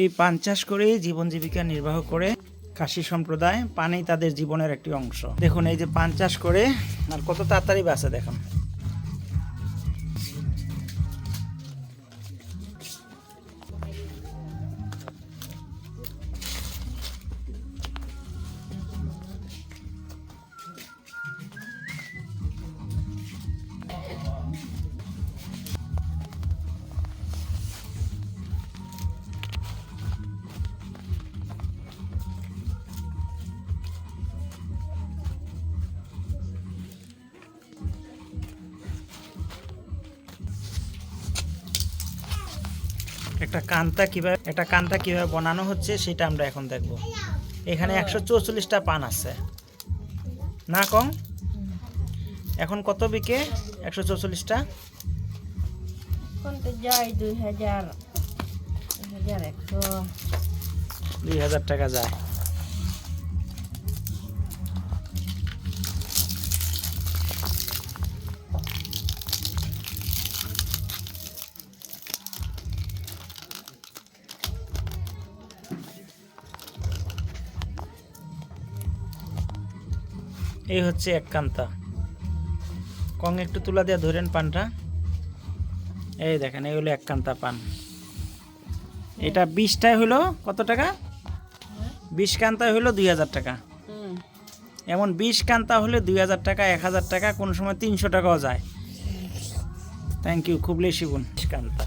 এই পান চাষ করেই জীবন জীবিকা নির্বাহ করে খাসি সম্প্রদায়। পানি তাদের জীবনের একটি অংশ। দেখুন এই যে পান চাষ করে আর কত তাড়াতাড়ি বাঁচে দেখুন। একটা কান্তা কিভাবে বানানো হচ্ছে সেটা আমরা এখন দেখব। এখানে 144টা পান আছে না কম। এখন কত বিকে 144টা? এখন তো যায় 2000 2100 2000 টাকা যায়। এই হচ্ছে এক কান্তা। কং একটু তুলা দিয়ে ধরেন পানটা। এই দেখেন এই হলো এক কান্তা পান। এটা 20টায় হলো কত টাকা? 20 কান্তায় হলো 2000 টাকা। এমন 20 কান্তা হলে 2000 টাকা, 1000 টাকা, কোন সময় 300 টাকাও যায়। থ্যাংক ইউ, খুব লেশি বোন কান্তা।